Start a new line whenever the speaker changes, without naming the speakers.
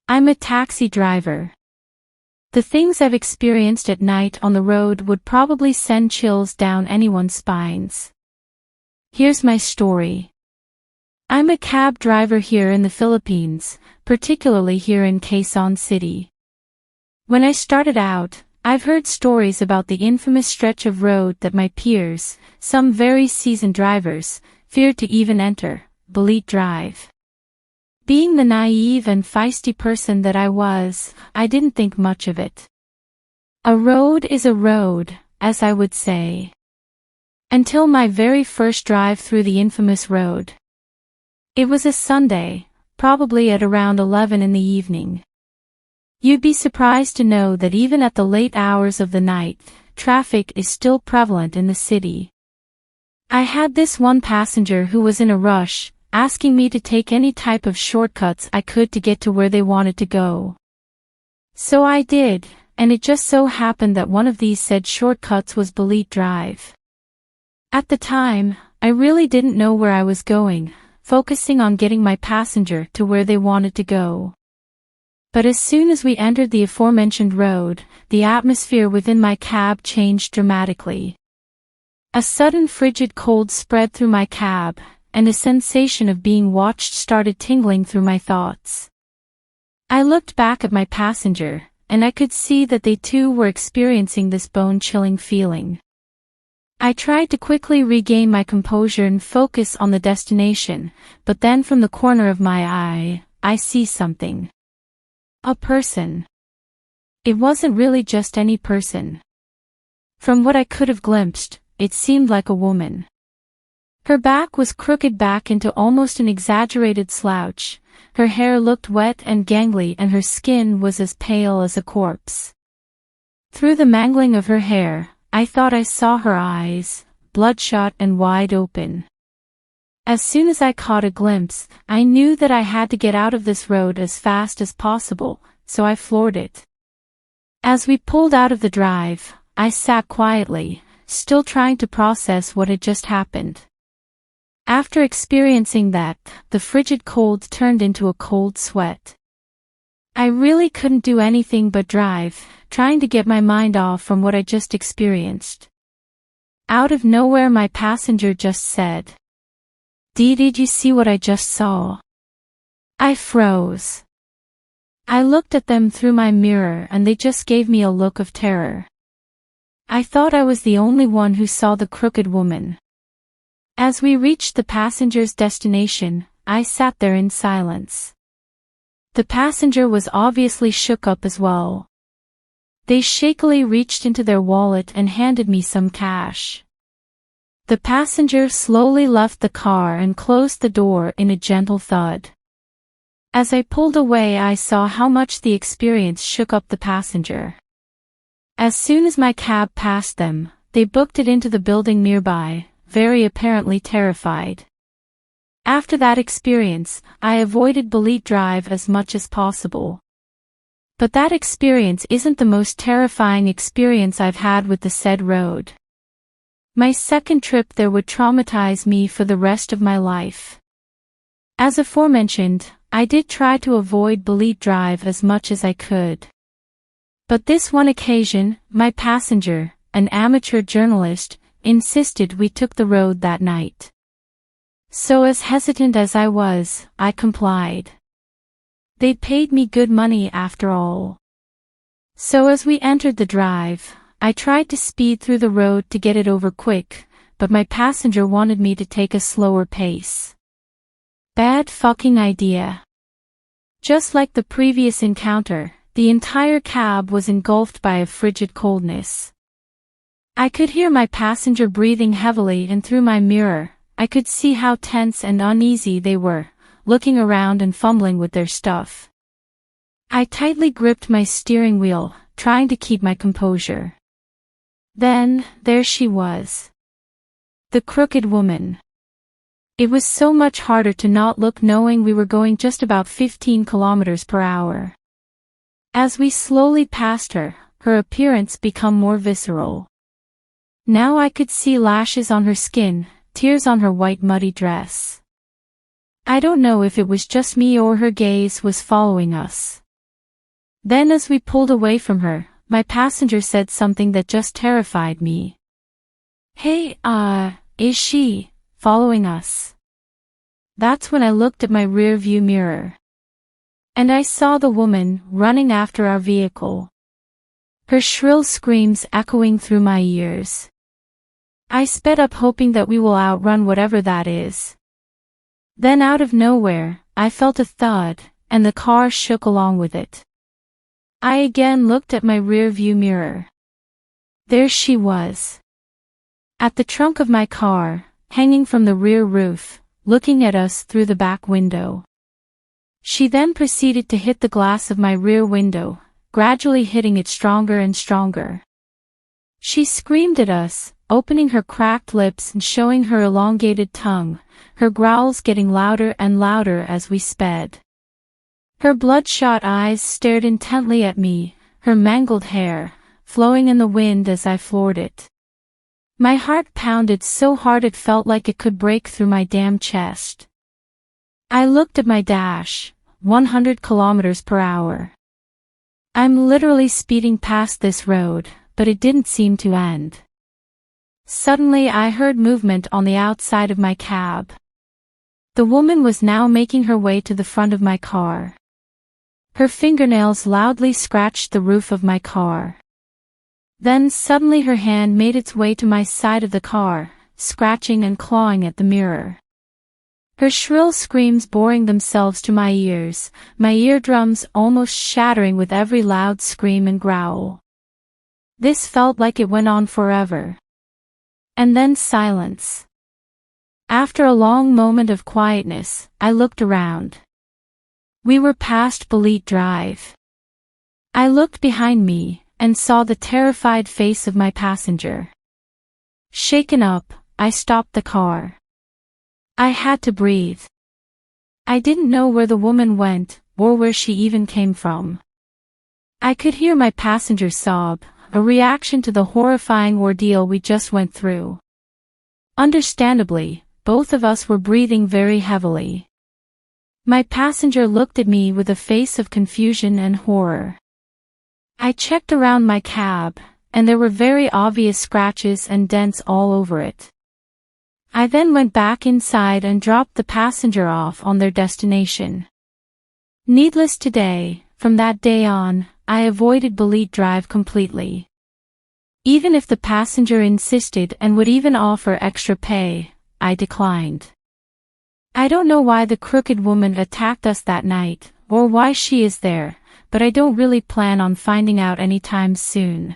I'm a taxi driver. The things I've experienced at night on the road would probably send chills down anyone's spines. Here's my story. I'm a cab driver here in the Philippines, particularly here in Quezon City. When I started out, I've heard stories about the infamous stretch of road that my peers, some very seasoned drivers, feared to even enter, Bullitt Drive. Being the naive and feisty person that I was, I didn't think much of it. A road is a road, as I would say. Until my very first drive through the infamous road. It was a Sunday, probably at around 11 in the evening. You'd be surprised to know that even at the late hours of the night, traffic is still prevalent in the city. I had this one passenger who was in a rush, asking me to take any type of shortcuts I could to get to where they wanted to go. So I did, and it just so happened that one of these said shortcuts was Bullitt Drive. At the time, I really didn't know where I was going, focusing on getting my passenger to where they wanted to go. But as soon as we entered the aforementioned road, the atmosphere within my cab changed dramatically. A sudden frigid cold spread through my cab, and a sensation of being watched started tingling through my thoughts. I looked back at my passenger, and I could see that they too were experiencing this bone-chilling feeling. I tried to quickly regain my composure and focus on the destination, but then from the corner of my eye, I see something. A person. It wasn't really just any person. From what I could have glimpsed, it seemed like a woman. Her back was crooked back into almost an exaggerated slouch, her hair looked wet and gangly and her skin was as pale as a corpse. Through the mangling of her hair, I thought I saw her eyes, bloodshot and wide open. As soon as I caught a glimpse, I knew that I had to get out of this road as fast as possible, so I floored it. As we pulled out of the drive, I sat quietly, still trying to process what had just happened. After experiencing that, the frigid cold turned into a cold sweat. I really couldn't do anything but drive, trying to get my mind off from what I just experienced. Out of nowhere my passenger just said, "Did you see what I just saw?" I froze. I looked at them through my mirror and they just gave me a look of terror. I thought I was the only one who saw the crooked woman. As we reached the passenger's destination, I sat there in silence. The passenger was obviously shook up as well. They shakily reached into their wallet and handed me some cash. The passenger slowly left the car and closed the door in a gentle thud. As I pulled away, I saw how much the experience shook up the passenger. As soon as my cab passed them, they booked it into the building nearby, very apparently terrified. After that experience, I avoided Bullitt Drive as much as possible. But that experience isn't the most terrifying experience I've had with the said road. My second trip there would traumatize me for the rest of my life. As aforementioned, I did try to avoid Bullitt Drive as much as I could. But this one occasion, my passenger, an amateur journalist, insisted we took the road that night. So as hesitant as I was, I complied. They'd paid me good money after all. So as we entered the drive, I tried to speed through the road to get it over quick, but my passenger wanted me to take a slower pace. Bad fucking idea. Just like the previous encounter, the entire cab was engulfed by a frigid coldness. I could hear my passenger breathing heavily, and through my mirror, I could see how tense and uneasy they were, looking around and fumbling with their stuff. I tightly gripped my steering wheel, trying to keep my composure. Then, there she was. The crooked woman. It was so much harder to not look knowing we were going just about 15 kilometers per hour. As we slowly passed her, her appearance became more visceral. Now I could see lashes on her skin, tears on her white muddy dress. I don't know if it was just me or her gaze was following us. Then as we pulled away from her, my passenger said something that just terrified me. Hey, is she following us? That's when I looked at my rear view mirror. And I saw the woman running after our vehicle. Her shrill screams echoing through my ears. I sped up hoping that we will outrun whatever that is. Then out of nowhere, I felt a thud, and the car shook along with it. I again looked at my rear view mirror. There she was. At the trunk of my car, hanging from the rear roof, looking at us through the back window. She then proceeded to hit the glass of my rear window, gradually hitting it stronger and stronger. She screamed at us, opening her cracked lips and showing her elongated tongue, her growls getting louder and louder as we sped. Her bloodshot eyes stared intently at me, her mangled hair flowing in the wind as I floored it. My heart pounded so hard it felt like it could break through my damn chest. I looked at my dash, 100 kilometers per hour. I'm literally speeding past this road, but it didn't seem to end. Suddenly I heard movement on the outside of my cab. The woman was now making her way to the front of my car. Her fingernails loudly scratched the roof of my car. Then suddenly her hand made its way to my side of the car, scratching and clawing at the mirror. Her shrill screams boring themselves to my ears, my eardrums almost shattering with every loud scream and growl. This felt like it went on forever. And then silence. After a long moment of quietness, I looked around. We were past Bolete Drive. I looked behind me, and saw the terrified face of my passenger. Shaken up, I stopped the car. I had to breathe. I didn't know where the woman went, or where she even came from. I could hear my passenger sob, a reaction to the horrifying ordeal we just went through. Understandably, both of us were breathing very heavily. My passenger looked at me with a face of confusion and horror. I checked around my cab, and there were very obvious scratches and dents all over it. I then went back inside and dropped the passenger off on their destination. Needless to say, from that day on, I avoided Bolete Drive completely. Even if the passenger insisted and would even offer extra pay, I declined. I don't know why the crooked woman attacked us that night, or why she is there, but I don't really plan on finding out anytime soon.